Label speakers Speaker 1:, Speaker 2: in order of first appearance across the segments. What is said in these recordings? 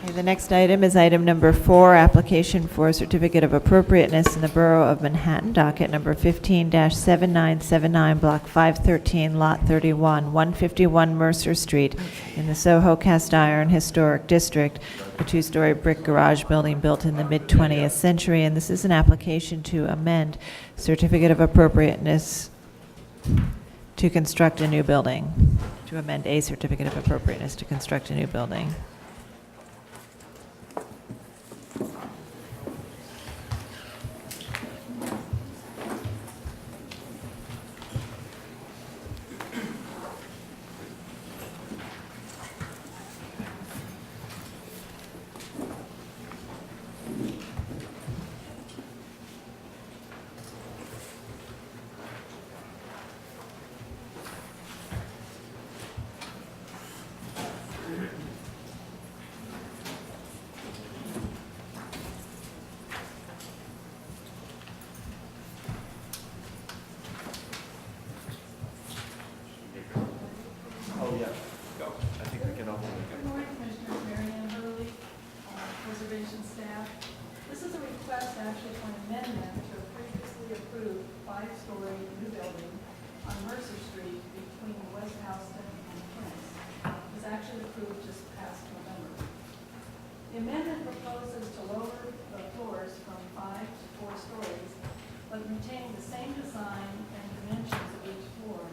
Speaker 1: Okay, the next item is item number 4, application for a certificate of appropriateness in the Borough of Manhattan, docket number 15-7979, block 513, lot 31, 151 Mercer Street, in the Soho Cast Iron Historic District, a 2-story brick garage building built in the mid-20th century. And this is an application to amend certificate of appropriateness to construct a new building, to amend a certificate of appropriateness to construct a new building.
Speaker 2: Oh, yeah, go. I think we can open
Speaker 3: Good morning, Commissioners. Mary Ann Hurley, Preservation Staff. This is a request actually for an amendment to a previously approved 5-story new building on Mercer Street between West Houston and Prince. It was actually approved just past November. The amendment proposes to lower the floors from 5 to 4 stories, but retain the same design and dimensions of each floor.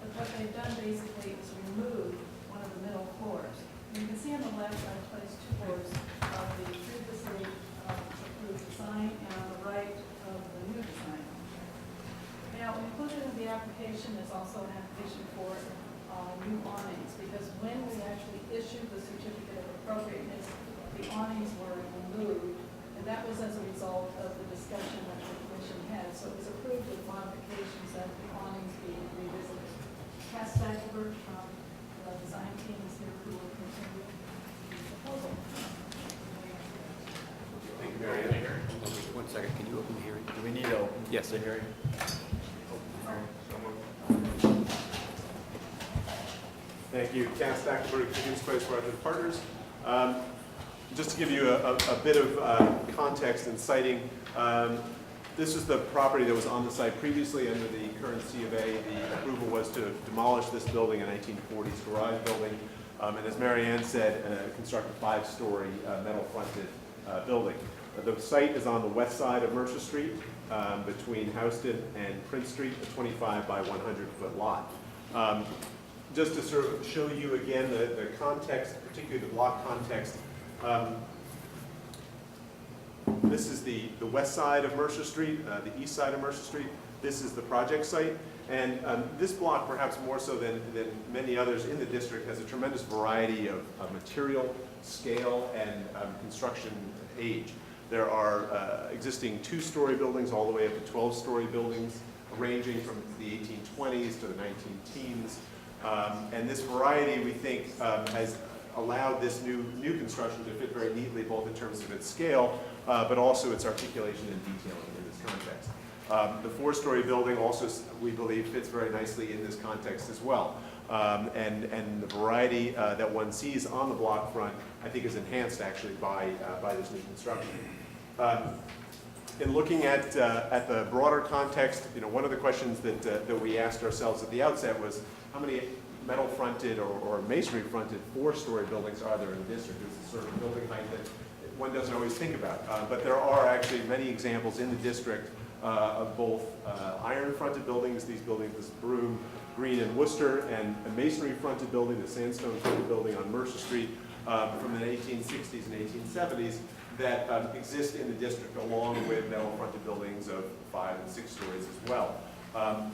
Speaker 3: But what they've done basically is remove one of the middle floors. You can see on the left, I've placed 2 floors of the previously approved design, and on the right of the new design. Now, included in the application is also an application for new awnings, because when we actually issued the certificate of appropriateness, the awnings were removed, and that was as a result of the discussion that the commission had. So it was approved with modifications that the awnings be revisited. Cass Stackelberg from the design team is here who will continue the proposal.
Speaker 2: Thank you, Mary Ann.
Speaker 4: One second, can you open the hearing?
Speaker 2: Do we need to open
Speaker 4: Yes.
Speaker 2: the hearing? Thank you. Cass Stackelberg, Higgins Place Rogers Partners. Just to give you a bit of context and citing, this is the property that was on the site previously under the current C of A. The approval was to demolish this building, a 1940s garage building, and as Mary Ann said, construct a 5-story metal-fronted building. The site is on the west side of Mercer Street, between Houston and Prince Street, a 25 by 100-foot lot. Just to sort of show you again the context, particularly the block context, this is the west side of Mercer Street, the east side of Mercer Street. This is the project site. And this block, perhaps more so than many others in the district, has a tremendous variety of material, scale, and construction age. There are existing 2-story buildings all the way up to 12-story buildings, ranging from the 1820s to the 19-teens. And this variety, we think, has allowed this new construction to fit very neatly, both in terms of its scale, but also its articulation and detailing in this context. The 4-story building also, we believe, fits very nicely in this context as well. And the variety that one sees on the block front, I think, is enhanced actually by this new construction. In looking at the broader context, one of the questions that we asked ourselves at the outset was, how many metal-fronted or masonry-fronted 4-story buildings are there in the district? It's a sort of building height that one doesn't always think about. But there are actually many examples in the district of both iron-fronted buildings, these buildings, this Broome, Green, and Worcester, and a masonry-fronted building, the sandstone-fronted building on Mercer Street from the 1860s and 1870s that exist in the district, along with metal-fronted buildings of 5 and 6 stories as well.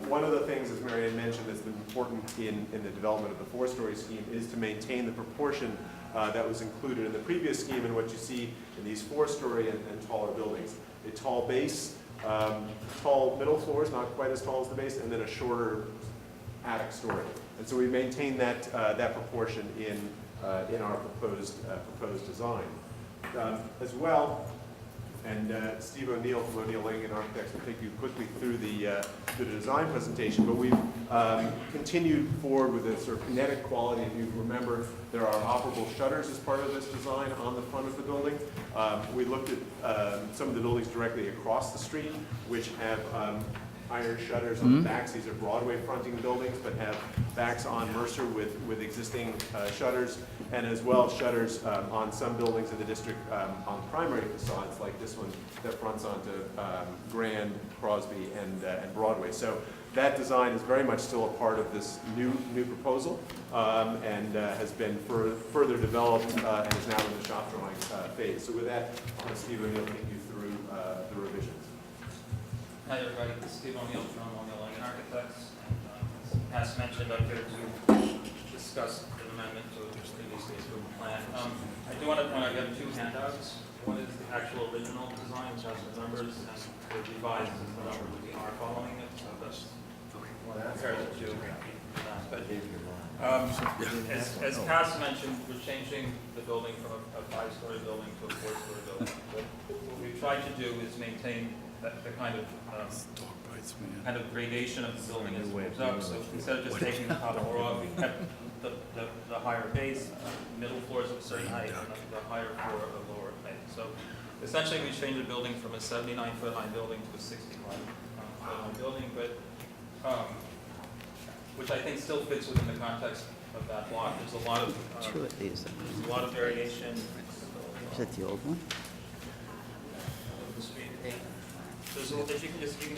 Speaker 2: One of the things, as Mary Ann mentioned, that's been important in the development of the 4-story scheme is to maintain the proportion that was included in the previous scheme and what you see in these 4-story and taller buildings. A tall base, tall middle floors, not quite as tall as the base, and then a shorter attic story. And so we maintain that proportion in our proposed design. As well, And Steve O'Neill from O'Neill Langen Architects will take you quickly through the design presentation. But we've continued forward with a sort of kinetic quality. If you remember, there are operable shutters as part of this design on the front of the building. We looked at some of the buildings directly across the street, which have iron shutters on the backs. These are Broadway fronting buildings, but have backs on Mercer with existing shutters, and as well shutters on some buildings in the district on primary facades, like this one that fronts onto Grand, Crosby, and Broadway. So that design is very much still a part of this new proposal, and has been further developed and is now in the shop drawing phase. So with that, I'll have Steve O'Neill take you through the revisions.
Speaker 5: Hi everybody, this is Steve O'Neill from O'Neill Langen Architects. And, as mentioned, I'm here to discuss an amendment to the previously approved plan. I do want to point out you have two handouts. One is the actual original design, which has the numbers, and the revised is the number with the R following it. So that's one compare the two. But as Cass mentioned, we're changing the building from a 5-story building to a 4-story building. What we've tried to do is maintain the kind of gradation of the building as it moves up. So instead of just taking the top floor off, we kept the higher base, middle floors of a certain height, and the higher floor of a lower height. So essentially, we changed the building from a 79-foot high building to a 65-foot high building, but which I think still fits within the context of that block. There's a lot of there's a lot of variation.
Speaker 6: Is that the old one?
Speaker 5: The street. There's a, if you can just use it.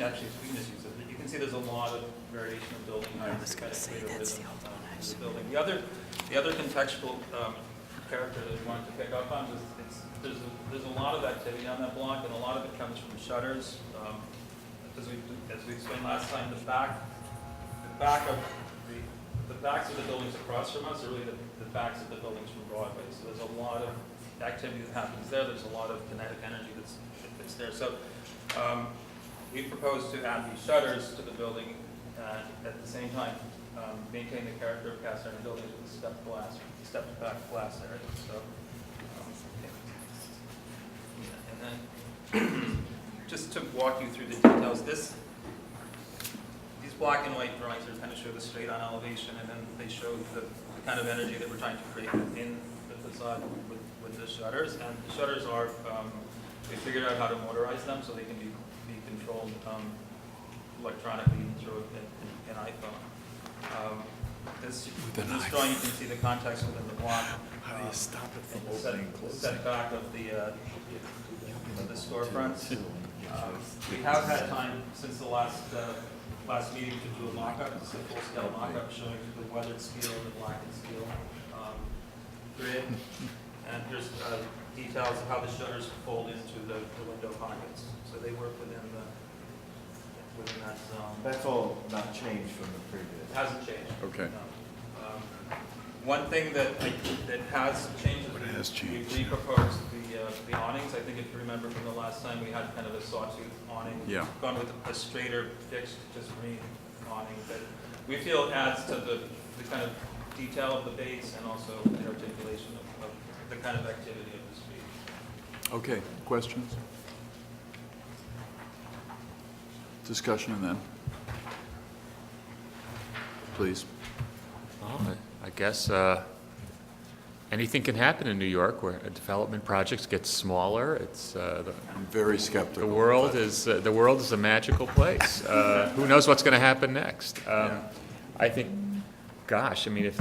Speaker 5: You can see there's a lot of variation of building height.
Speaker 6: I was going to say that's the old one.
Speaker 5: The building. The other contextual character that we wanted to pick up on is there's a lot of activity on that block, and a lot of it comes from shutters. As we explained last time, the backs of the buildings across from us are really the backs of the buildings from Broadway. So there's a lot of activity that happens there. There's a lot of kinetic energy that's there. So we propose to add these shutters to the building and at the same time maintain the character of cast iron buildings with stepped back glass area. So, and then just to walk you through the details, these black and white drawings are kind of show the straight on elevation, and then they show the kind of energy that we're trying to create within the facade with the shutters. And the shutters are, we figured out how to motorize them so they can be controlled electronically through an iPhone. This drawing, you can see the context within the block.
Speaker 7: How do you stop it from
Speaker 5: and
Speaker 7: opening and closing?
Speaker 5: Setback of the storefronts. We have had time since the last meeting to do a mock-up, it's a full-scale mock-up showing the weathered steel and the blackened steel grid. And here's details of how the shutters fold into the window pockets. So they work within that zone.
Speaker 7: That's all not changed from the previous.
Speaker 5: It hasn't changed.
Speaker 7: Okay.
Speaker 5: No. One thing that has changed
Speaker 7: What has
Speaker 5: is
Speaker 7: changed?
Speaker 5: we proposed the awnings. I think if you remember from the last time, we had kind of a sawtooth awning.
Speaker 7: Yeah.
Speaker 5: We've gone with a straighter, fixed, just green awning that we feel adds to the kind of detail of the base and also the articulation of the kind of activity of the street.
Speaker 7: Okay, questions? Discussion and then? Please.
Speaker 8: Well, I guess anything can happen in New York where a development project gets smaller. It's
Speaker 7: I'm very skeptical.
Speaker 8: the world is a magical place. Who knows what's going to happen next? I think, gosh, I mean, if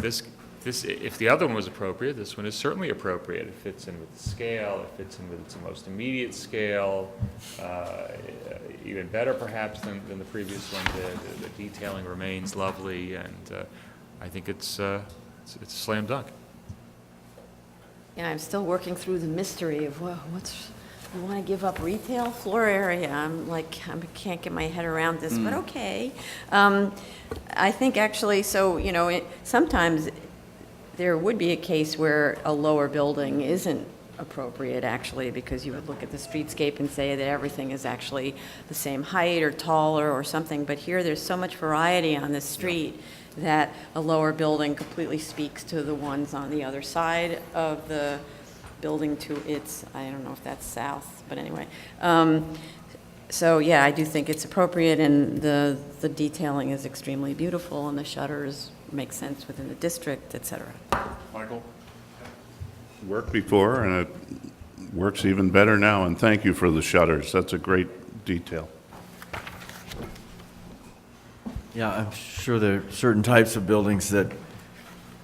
Speaker 8: the other one was appropriate, this one is certainly appropriate. It fits in with the scale. It fits in with its most immediate scale. Even better, perhaps, than the previous one did. The detailing remains lovely, and I think it's a slam dunk.
Speaker 6: Yeah, I'm still working through the mystery of, well, you want to give up retail floor area? I can't get my head around this, but okay. I think actually, so, sometimes there would be a case where a lower building isn't appropriate, actually, because you would look at the streetscape and say that everything is actually the same height or taller or something. But here, there's so much variety on this street that a lower building completely speaks to the ones on the other side of the building to its, I don't know if that's south, but anyway. So, yeah, I do think it's appropriate, and the detailing is extremely beautiful, and the shutters make sense within the district, et cetera.
Speaker 7: Michael?
Speaker 9: Worked before, and it works even better now, and thank you for the shutters. That's a great detail.
Speaker 10: Yeah, I'm sure there are certain types of buildings that,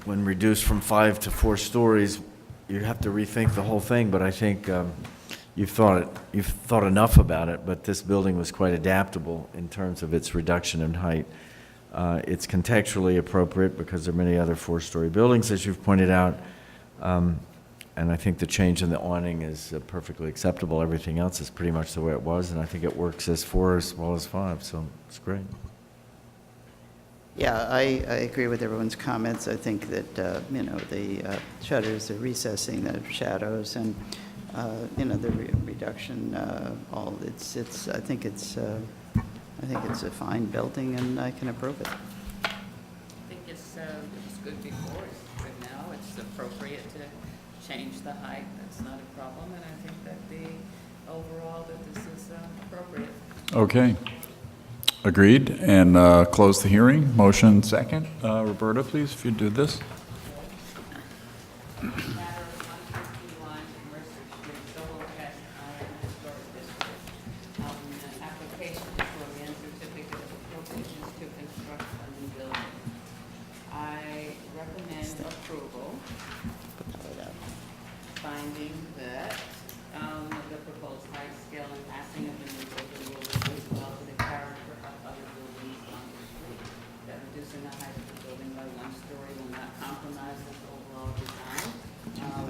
Speaker 10: when reduced from 5 to 4 stories, you have to rethink the whole thing, but I think you've thought enough about it, but this building was quite adaptable in terms of its reduction in height. It's contextually appropriate because there are many other 4-story buildings, as you've pointed out, and I think the change in the awning is perfectly acceptable. Everything else is pretty much the way it was, and I think it works as 4 as well as 5, so it's great.
Speaker 11: Yeah, I agree with everyone's comments. I think that, the shutters, the recessing, the shadows, and, the reduction, I think it's a fine building, and I can approve it.
Speaker 12: I think it was good before, it's good now, it's appropriate to change the height, that's not a problem, and I think that overall that this is appropriate.
Speaker 7: Okay. Agreed, and close the hearing. Motion second. Roberta, please, if you do this.
Speaker 12: Matter of 151 Mercer Street, Soho Cast Iron Historic District. An application for a certificate of appropriateness to construct a new building. I recommend approval, finding that the proposed height, scale, and massing of the new building will reduce well to the character of other buildings on the street. That reducing the height of the building by 1 story will not compromise its overall design.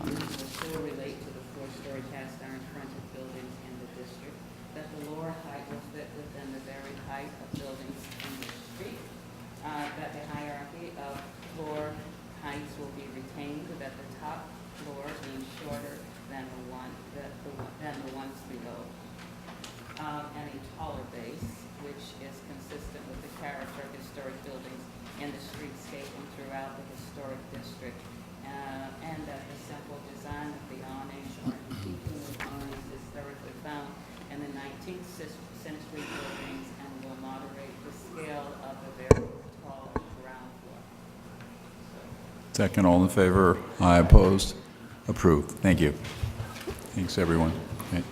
Speaker 12: Which will still relate to the 4-story cast iron fronted buildings in the district. That the lower height will fit within the varied height of buildings in the street. That the hierarchy of floor heights will be retained. That the top floor being shorter than the ones below. And a taller base, which is consistent with the character of historic buildings in the streetscape and throughout the historic district. And that the simple design of the awnings are in keeping with awnings historically found in the 19th century buildings and will moderate the scale of the very tall ground floor.
Speaker 7: Second, all in favor? Aye, opposed? Approved. Thank you. Thanks, everyone. Okay.